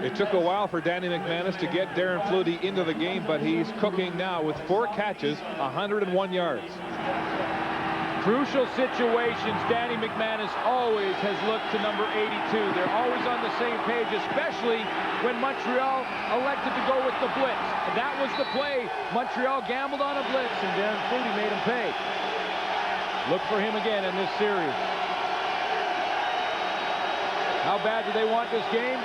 It took a while for Danny McManus to get Darren Flutie into the game, but he's cooking now with 4 catches, 101 yards. Crucial situations, Danny McManus always has looked to number 82. They're always on the same page, especially when Montreal elected to go with the blitz. And that was the play. Montreal gambled on a blitz, and Darren Flutie made him pay. Look for him again in this series. How bad do they want this game?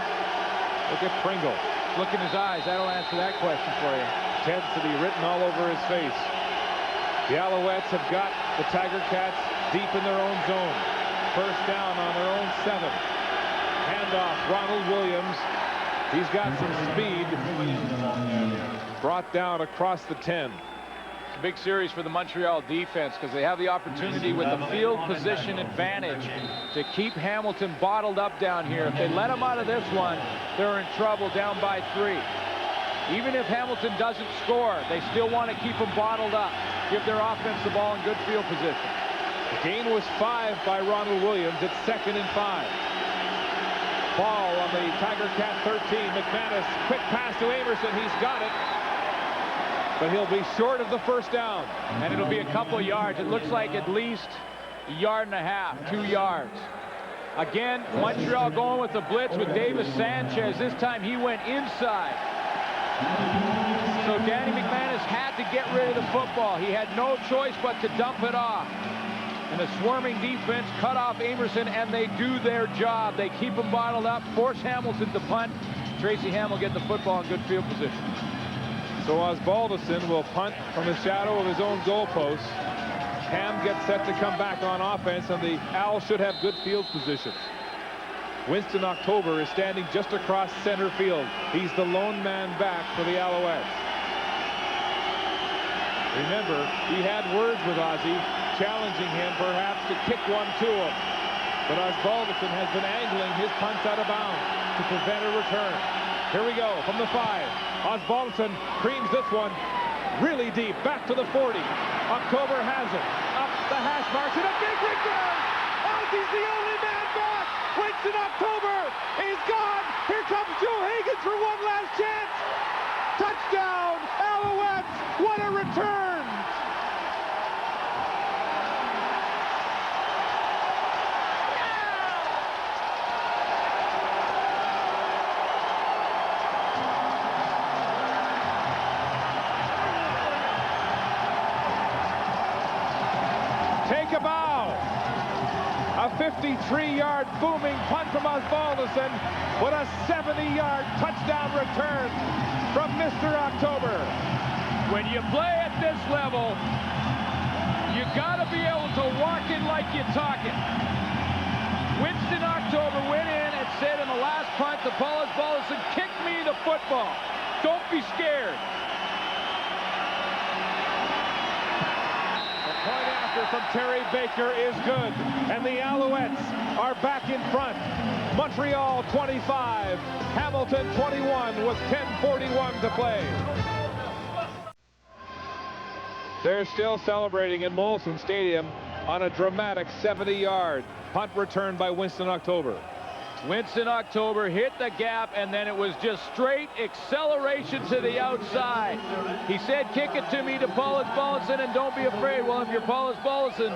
Look at Pringle. Look in his eyes. That'll answer that question for you. Intensity written all over his face. The Alouettes have got the Tiger Cats deep in their own zone. First down on their own 7. Handoff, Ronald Williams. He's got some speed. Brought down across the 10. It's a big series for the Montreal defense because they have the opportunity with the field position advantage to keep Hamilton bottled up down here. If they let him out of this one, they're in trouble down by 3. Even if Hamilton doesn't score, they still want to keep him bottled up. Give their offense the ball in good field position. The gain was 5 by Ronald Williams. It's 2nd and 5. Ball on the Tiger Cat 13. McManus, quick pass to Amerson. He's got it. But he'll be short of the first down. And it'll be a couple of yards. It looks like at least a yard and a half, 2 yards. Again, Montreal going with the blitz with Davis Sanchez. This time he went inside. So Danny McManus had to get rid of the football. He had no choice but to dump it off. And the swarming defense cut off Amerson, and they do their job. They keep him bottled up, force Hamilton to punt. Tracy Ham will get the football in good field position. So Osbaldiston will punt from the shadow of his own goalpost. Ham gets set to come back on offense, and the Owls should have good field position. Winston October is standing just across center field. He's the lone man back for the Alouettes. Remember, he had words with Ozzie, challenging him perhaps to kick one to him. But Osbaldiston has been angling his punts out of bounds to prevent a return. Here we go from the 5. Osbaldiston creams this one really deep, back to the 40. October has it, up the hash marks, and a big return! Ozzie's the only man back! Winston October is gone! Here comes Joe Hagan for one last chance! Touchdown, Alouettes! What a return! Take a bow. A 53-yard booming punt from Osbaldiston. What a 70-yard touchdown return from Mr. October. When you play at this level, you got to be able to walk it like you talk it. Winston October went in and said in the last punt to Paul Osbaldiston, kick me the football. Don't be scared. From Terry Baker is good, and the Alouettes are back in front. Montreal 25, Hamilton 21 with 10:41 to play. They're still celebrating in Molson Stadium on a dramatic 70-yard punt return by Winston October. Winston October hit the gap, and then it was just straight acceleration to the outside. He said, kick it to me to Paul Osbaldiston, and don't be afraid. Well, if you're Paul Osbaldiston,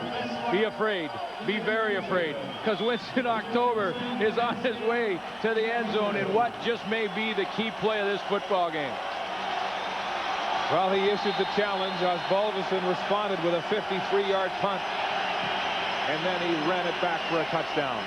be afraid. Be very afraid, because Winston October is on his way to the end zone in what just may be the key play of this football game. Well, he issued the challenge. Osbaldiston responded with a 53-yard punt, and then he ran it back for a touchdown.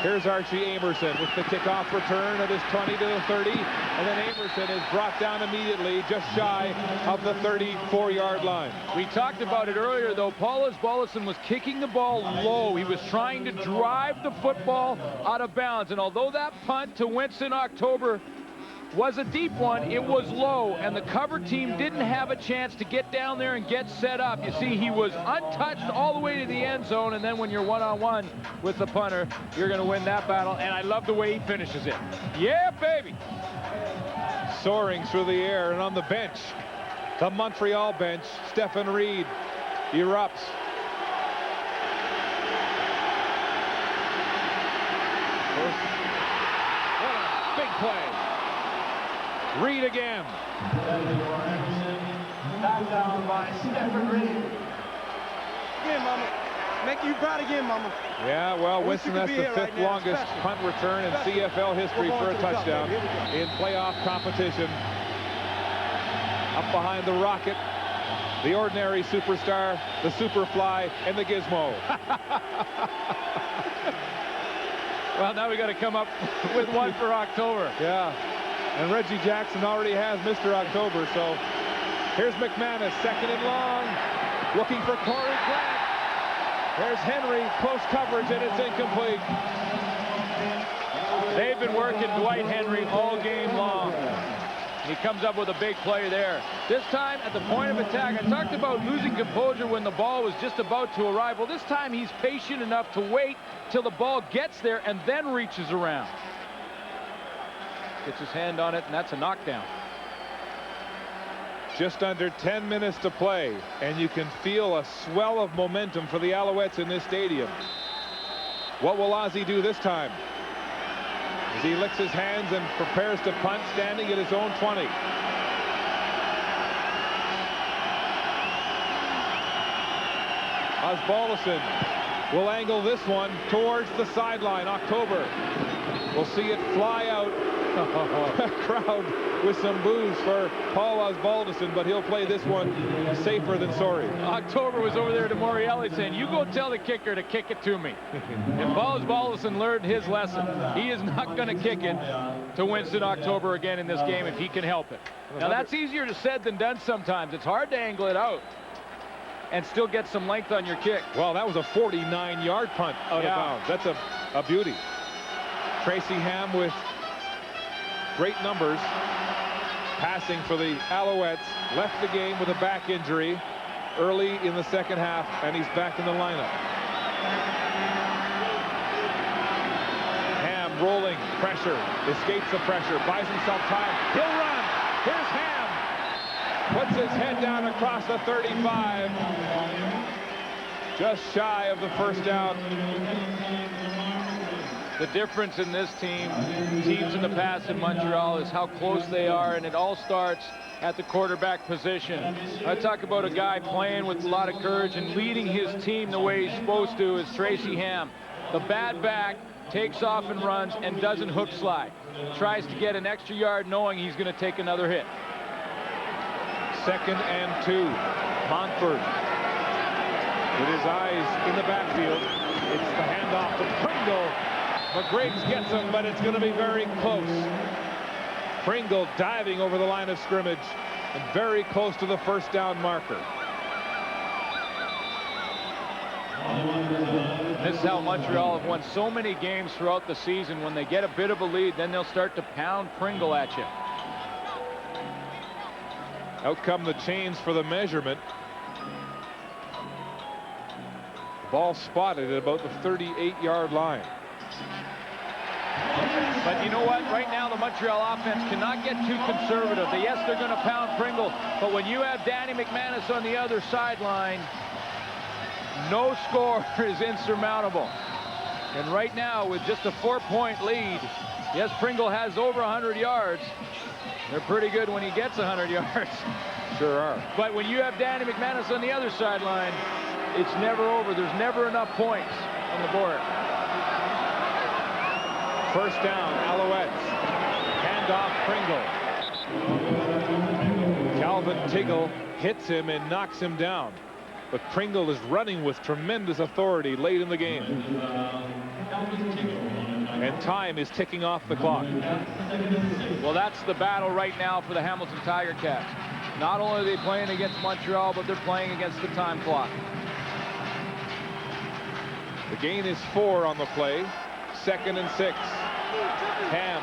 Here's Archie Amerson with the kickoff return of his 20 to the 30, and then Amerson is brought down immediately just shy of the 34-yard line. We talked about it earlier, though. Paul Osbaldiston was kicking the ball low. He was trying to drive the football out of bounds, and although that punt to Winston October was a deep one, it was low, and the cover team didn't have a chance to get down there and get set up. You see, he was untouched all the way to the end zone, and then when you're one-on-one with the punter, you're going to win that battle, and I love the way he finishes it. Yeah, baby! Soaring through the air, and on the bench, the Montreal bench, Stephen Reed erupts. What a big play. Reed again. Down by Stephen Reed. Again, Mama. Make you proud again, Mama. Yeah, well, Winston, that's the fifth longest punt return in CFL history for a touchdown in playoff competition. Up behind the Rocket, the ordinary superstar, the Superfly, and the Gizmo. Well, now we got to come up with one for October. Yeah, and Reggie Jackson already has Mr. October, so here's McManus, second and long, looking for Corey Grant. There's Henry, close coverage, and it's incomplete. They've been working Dwight Henry all game long. He comes up with a big play there. This time at the point of attack, I talked about losing composure when the ball was just about to arrive. Well, this time he's patient enough to wait till the ball gets there and then reaches around. Gets his hand on it, and that's a knockdown. Just under 10 minutes to play, and you can feel a swell of momentum for the Alouettes in this stadium. What will Ozzie do this time? As he licks his hands and prepares to punt, standing at his own 20. Osbaldiston will angle this one towards the sideline. October. We'll see it fly out. Crowd with some boos for Paul Osbaldiston, but he'll play this one safer than sorry. October was over there to Montreal saying, you go tell the kicker to kick it to me. And Paul Osbaldiston learned his lesson. He is not going to kick it to Winston October again in this game if he can help it. Now that's easier to said than done sometimes. It's hard to angle it out and still get some length on your kick. Well, that was a 49-yard punt out of bounds. That's a beauty. Tracy Ham with great numbers passing for the Alouettes. Left the game with a back injury early in the second half, and he's back in the lineup. Ham rolling, pressure, escapes the pressure, buys himself time. He'll run. Here's Ham. Puts his head down across the 35. Just shy of the first down. The difference in this teams in the past in Montreal, is how close they are, and it all starts at the quarterback position. I talk about a guy playing with a lot of courage and leading his team the way he's supposed to is Tracy Ham. The bad back takes off and runs and doesn't hook slide. Tries to get an extra yard knowing he's going to take another hit. 2nd and 2. Montford with his eyes in the backfield. It's the handoff to Pringle. McGriggs gets him, but it's going to be very close. Pringle diving over the line of scrimmage and very close to the first down marker. This is how Montreal have won so many games throughout the season. When they get a bit of a lead, then they'll start to pound Pringle at you. Out come the chains for the measurement. Ball spotted at about the 38-yard line. But you know what? Right now, the Montreal offense cannot get too conservative. Yes, they're going to pound Pringle, but when you have Danny McManus on the other sideline, no score is insurmountable. And right now, with just a 4-point lead, yes, Pringle has over 100 yards. They're pretty good when he gets 100 yards. Sure are. But when you have Danny McManus on the other sideline, it's never over. There's never enough points on the board. First down, Alouettes. Handoff, Pringle. Calvin Tiggle hits him and knocks him down. But Pringle is running with tremendous authority late in the game. And time is ticking off the clock. Well, that's the battle right now for the Hamilton Tiger Cats. Not only are they playing against Montreal, but they're playing against the time clock. The gain is 4 on the play. 2nd and 6. Ham.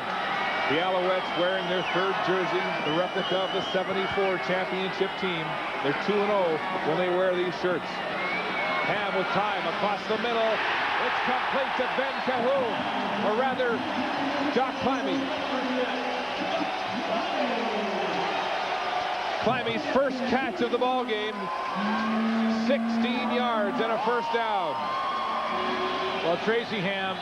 The Alouettes wearing their 3rd jersey, the replica of the '74 championship team. They're 2-0 when they wear these shirts. Ham with time across the middle. It's complete to Ben Cahoon, or rather, Jock Climie. Climie's first catch of the ball game. 16 yards and a first down. Well, Tracy Ham,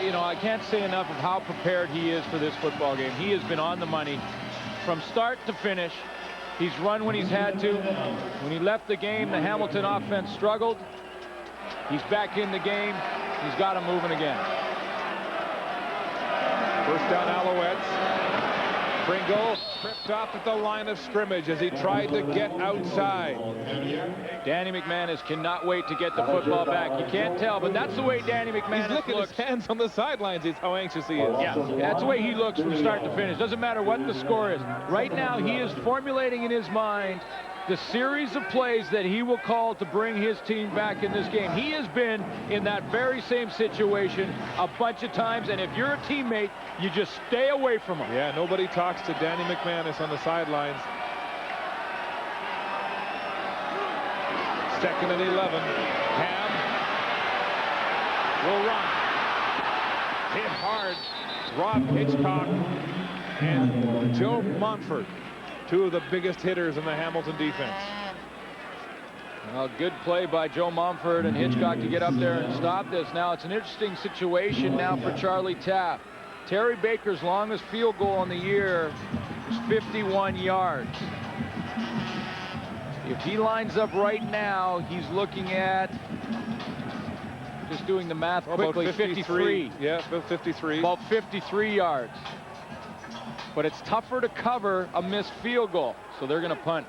you know, I can't say enough of how prepared he is for this football game. He has been on the money. from start to finish. He's run when he's had to. When he left the game, the Hamilton offense struggled. He's back in the game. He's got him moving again. First down, Alouettes. Pringle tripped off at the line of scrimmage as he tried to get outside. Danny McManus cannot wait to get the football back. You can't tell, but that's the way Danny McManus He's licking looks. his hands on the sidelines. Is how anxious he is. Yeah, that's the way he looks from start to finish. Doesn't matter what the score is. Right now, he is formulating in his mind the series of plays that he will call to bring his team back in this game. He has been in that very same situation a bunch of times, and if you're a teammate, you just stay away from him. Yeah, nobody talks to Danny McManus on the sidelines. 2nd and 11. Ham will run. Hit hard. Rob Hitchcock and Joe Montfort, two of the biggest hitters in the Hamilton defense. Well, good play by Joe Montfort and Hitchcock to get up there and stop this. Now it's an interesting situation now for Charlie Taft. Terry Baker's longest field goal on the year was 51 yards. If he lines up right now, he's looking at, just doing the math quickly, about 53. Yeah, about 53. About 53 yards. But it's tougher to cover a missed field goal, so they're going to punt.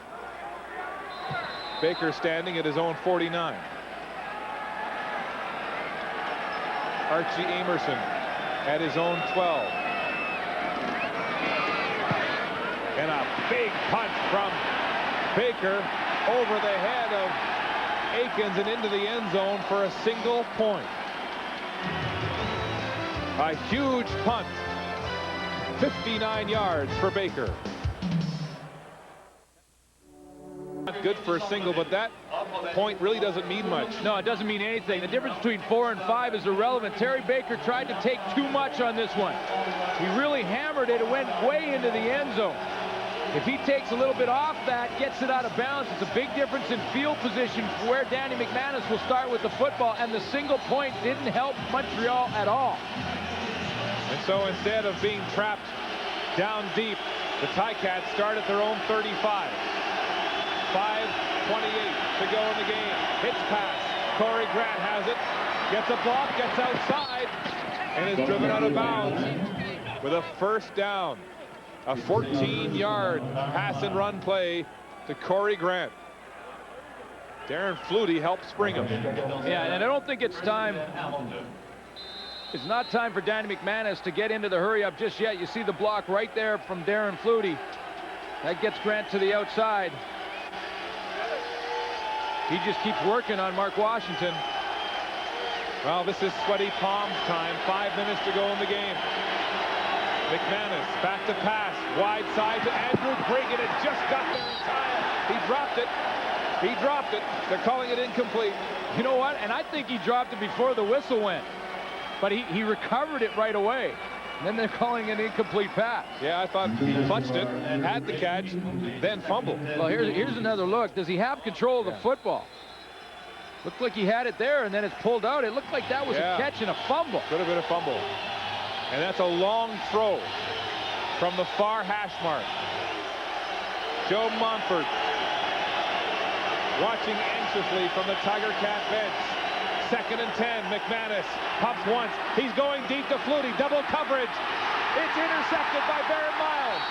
Baker standing at his own 49. Archie Amerson at his own 12. And a big punch from Baker over the head of Aikens and into the end zone for a single point. A huge punt. 59 yards for Baker. Not good for a single, but that point really doesn't mean much. No, it doesn't mean anything. The difference between 4 and 5 is irrelevant. Terry Baker tried to take too much on this one. He really hammered it. It went way into the end zone. If he takes a little bit off that, gets it out of bounds, it's a big difference in field position where Danny McManus will start with the football, and the single point didn't help Montreal at all. And so instead of being trapped down deep, the Ticats start at their own 35. 5:28 to go in the game. Hits pass. Corey Grant has it. Gets a block, gets outside, and is driven out of bounds with a first down. A 14-yard pass and run play to Corey Grant. Darren Flutie helps bring him. Yeah, and I don't think it's time. It's not time for Danny McManus to get into the hurry-up just yet. You see the block right there from Darren Flutie. That gets Grant to the outside. He just keeps working on Mark Washington. Well, this is sweaty palms time. 5 minutes to go in the game. McManus back to pass. Wide side to Andrew Brigg, and it just got there in time. He dropped it. He dropped it. They're calling it incomplete. You know what? And I think he dropped it before the whistle went. But he recovered it right away. And then they're calling it an incomplete pass. Yeah, I thought he clutched it, had the catch, then fumbled. Well, here's another look. Does he have control of the football? Looked like he had it there, and then it's pulled out. It looked like that was a catch and a fumble. Could have been a fumble. And that's a long throw from the far hash mark. Joe Montfort watching anxiously from the Tiger Cat bench. 2nd and 10. McManus pumps once. He's going deep to Flutie. Double coverage. It's intercepted by Barron Miles.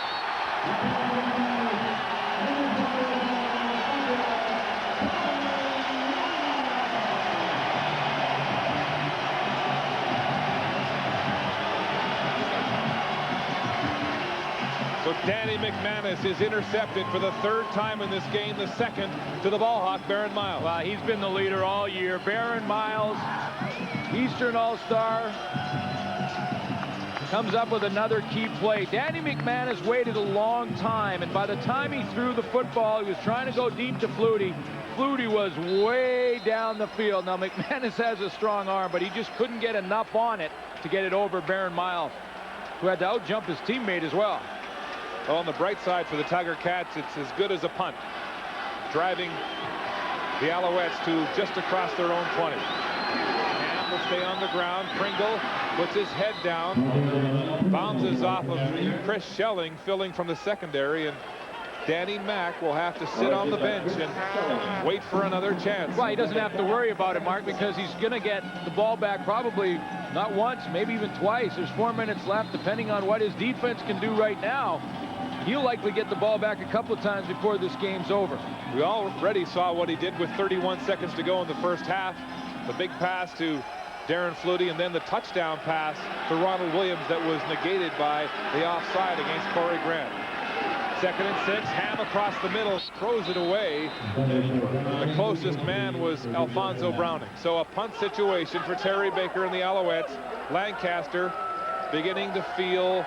So Danny McManus is intercepted for the 3rd time in this game, the 2nd to the ball hawk, Barron Miles. Well, he's been the leader all year. Barron Miles, Eastern All-Star, comes up with another key play. Danny McManus waited a long time, and by the time he threw the football, he was trying to go deep to Flutie. Flutie was way down the field. Now, McManus has a strong arm, but he just couldn't get enough on it to get it over Barron Miles, who had to outjump his teammate as well. Well, on the bright side for the Tiger Cats, it's as good as a punt, driving the Alouettes to just across their own 20. And the stay on the ground. Pringle puts his head down, bounces off of Chris Schelling, filling from the secondary, and Danny Mack will have to sit on the bench and wait for another chance. Well, he doesn't have to worry about it, Mark, because he's going to get the ball back probably not once, maybe even twice. There's 4 minutes left, depending on what his defense can do right now. He'll likely get the ball back a couple of times before this game's over. We already saw what he did with 31 seconds to go in the first half. The big pass to Darren Flutie, and then the touchdown pass to Ronald Williams that was negated by the offside against Corey Grant. 2nd and 6, Ham across the middle, throws it away. The closest man was Alfonso Browning. So a punt situation for Terry Baker and the Alouettes. Lancaster beginning to feel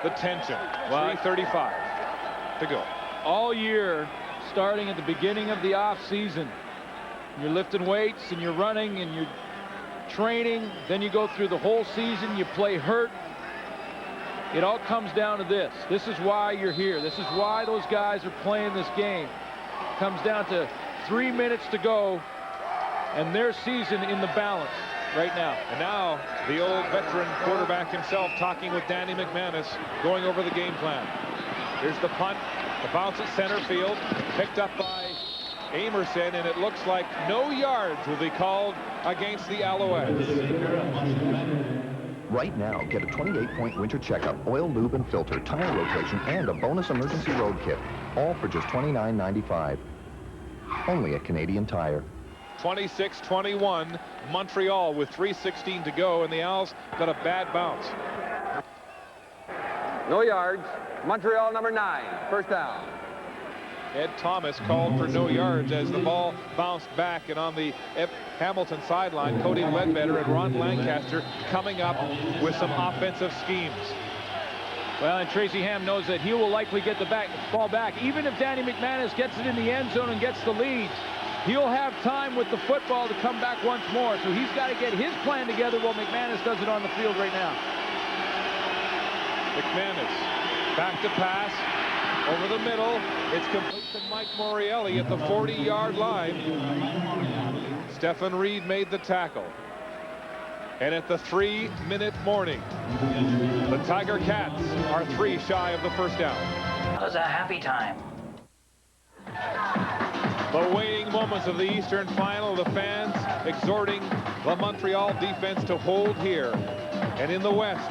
the tension. 3:35 to go. All year, starting at the beginning of the off season, you're lifting weights and you're running and you're training. Then you go through the whole season, you play hurt. It all comes down to this. This is why you're here. This is why those guys are playing this game. It comes down to 3 minutes to go and their season in the balance right now. And now the old veteran quarterback himself talking with Danny McManus, going over the game plan. Here's the punt. The bounce at center field, picked up by Amerson, and it looks like no yards will be called against the Alouettes. Right now, get a 28-point winter checkup, oil, lube, and filter, tire rotation, and a bonus emergency road kit. All for just $29.95. Only at Canadian Tire. 26-21, Montreal with 3:16 to go, and the Owls got a bad bounce. No yards. Montreal number 9. First down. Ed Thomas called for no yards as the ball bounced back, and on the Hamilton sideline, Cody Ledbetter and Ron Lancaster coming up with some offensive schemes. Well, and Tracy Ham knows that he will likely get the ball back. Even if Danny McManus gets it in the end zone and gets the lead, he'll have time with the football to come back once more. So he's got to get his plan together while McManus does it on the field right now. McManus back to pass. Over the middle, it's complete to Mike Morreale at the 40-yard line. Stephen Reed made the tackle. And at the 3-minute warning, the Tiger Cats are 3 shy of the first down. It was a happy time. The waning moments of the Eastern Final, the fans exhorting the Montreal defense to hold here. And in the West,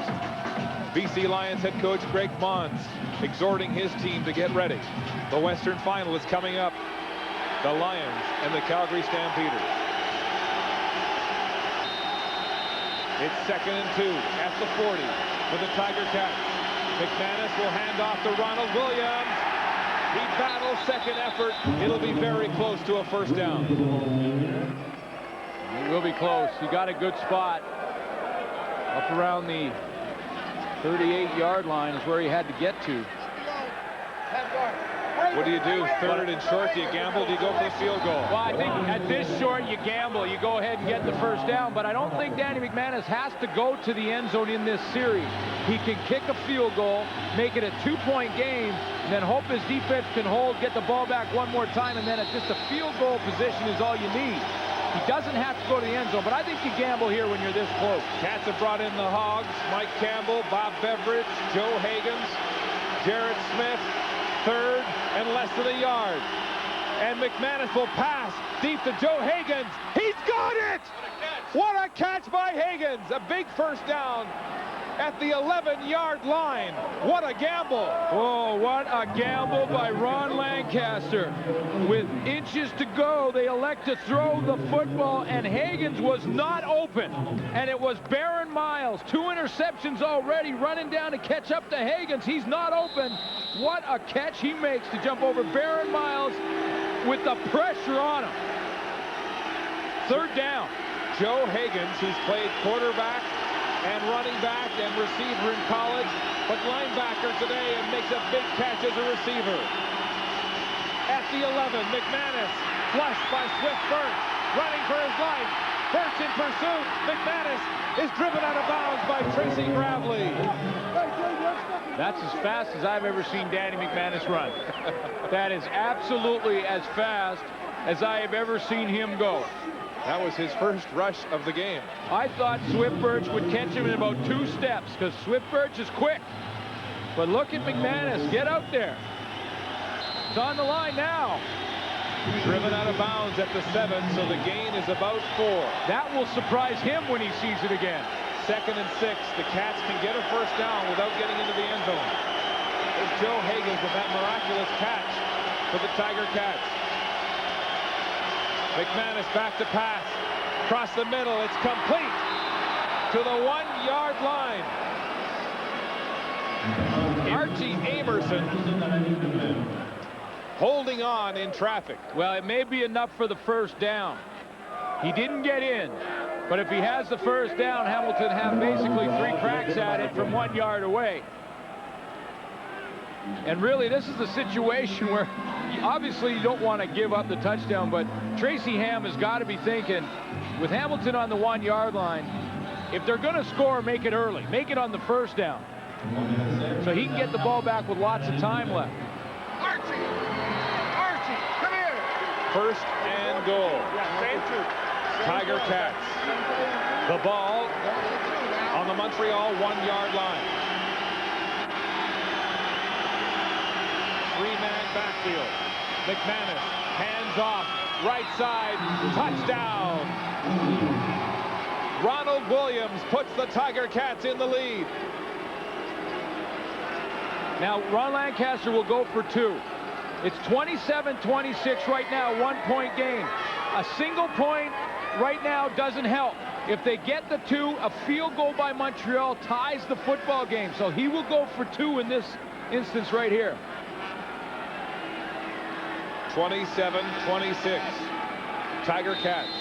BC Lions head coach Greg Mons exhorting his team to get ready. The Western Final is coming up. The Lions and the Calgary Stampeders. It's 2nd and 2 at the 40 for the Tiger Cats. McManus will hand off to Ronald Williams. He battles, second effort. It'll be very close to a first down. It will be close. He got a good spot up around the 38-yard line is where he had to get to. What do you do? 3rd and short? Do you gamble? Do you go for the field goal? Well, I think at this short, you gamble. You go ahead and get the first down. But I don't think Danny McManus has to go to the end zone in this series. He can kick a field goal, make it a 2-point game, and then hope his defense can hold, get the ball back one more time, and then at just a field goal position is all you need. He doesn't have to go to the end zone, but I think you gamble here when you're this close. Cats have brought in the Hogs, Mike Campbell, Bob Beveridge, Joe Higgins, Jared Smith, 3rd and less than a yard. And McManus will pass deep to Joe Higgins. He's got it! What a catch by Higgins! A big first down at the 11-yard line. What a gamble. Oh, what a gamble by Ron Lancaster. With inches to go, they elect to throw the football, and Higgins was not open. And it was Baron Miles. 2 interceptions already, running down to catch up to Higgins. He's not open. What a catch he makes to jump over Baron Miles with the pressure on him. 3rd down. Joe Higgins, who's played quarterback and running back and receiver in college, but linebacker today, and makes a big catch as a receiver. At the 11, McManus flushed by Swift Burns, running for his life. Burns in pursuit. McManus is driven out of bounds by Tracy Gravely. That's as fast as I've ever seen Danny McManus run. That is absolutely as fast as I have ever seen him go. That was his first rush of the game. I thought Swift Birch would catch him in about 2 steps because Swift Birch is quick. But look at McManus. Get out there. It's on the line now. Driven out of bounds at the 7, so the gain is about 4. That will surprise him when he sees it again. 2nd and 6. The Cats can get a first down without getting into the end zone. There's Joe Hagels with that miraculous catch for the Tiger Cats. McManus back to pass. Across the middle. It's complete to the 1-yard line. Archie Amerson holding on in traffic. Well, it may be enough for the first down. He didn't get in. But if he has the first down, Hamilton have basically 3 cracks at it from 1 yard away. And really, this is a situation where obviously you don't want to give up the touchdown, but Tracy Ham has got to be thinking, with Hamilton on the 1 yard line, if they're going to score, make it early. Make it on the first down. So he can get the ball back with lots of time left. Archie, come here. First and goal. Tiger Cats. The ball on the Montreal 1-yard line. 3-man backfield. McManus hands off, right side, touchdown. Ronald Williams puts the Tiger Cats in the lead. Now, Ron Lancaster will go for 2. It's 27-26 right now, 1-point game. A single point right now doesn't help. If they get the 2, a field goal by Montreal ties the football game. So he will go for 2 in this instance right here. 27-26. Tiger Cats.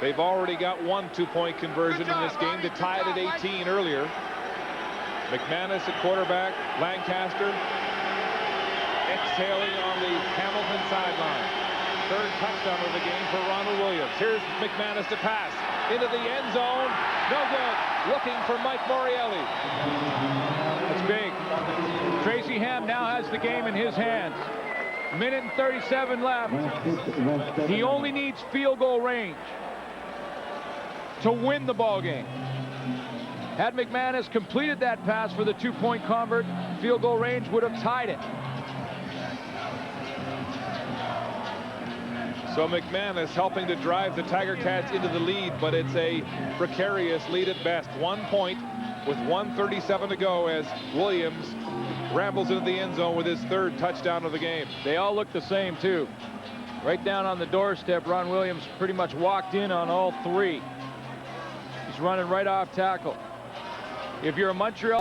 They've already got 1 2-point conversion in this game to tie it at 18 earlier. McManus at quarterback. Lancaster exhaling on the Hamilton sideline. 3rd touchdown of the game for Ronald Williams. Here's McManus to pass into the end zone. No good. Looking for Mike Morreale. That's big. Tracy Ham now has the game in his hands. 1:37 left. He only needs field goal range to win the ball game. Had McManus completed that pass for the 2-point convert, field goal range would have tied it. So McManus helping to drive the Tiger Cats into the lead, but it's a precarious lead at best. 1 point with 1:37 to go as Williams rambles into the end zone with his 3rd touchdown of the game. They all look the same, too. Right down on the doorstep, Ron Williams pretty much walked in on all 3. He's running right off tackle. If you're a Montreal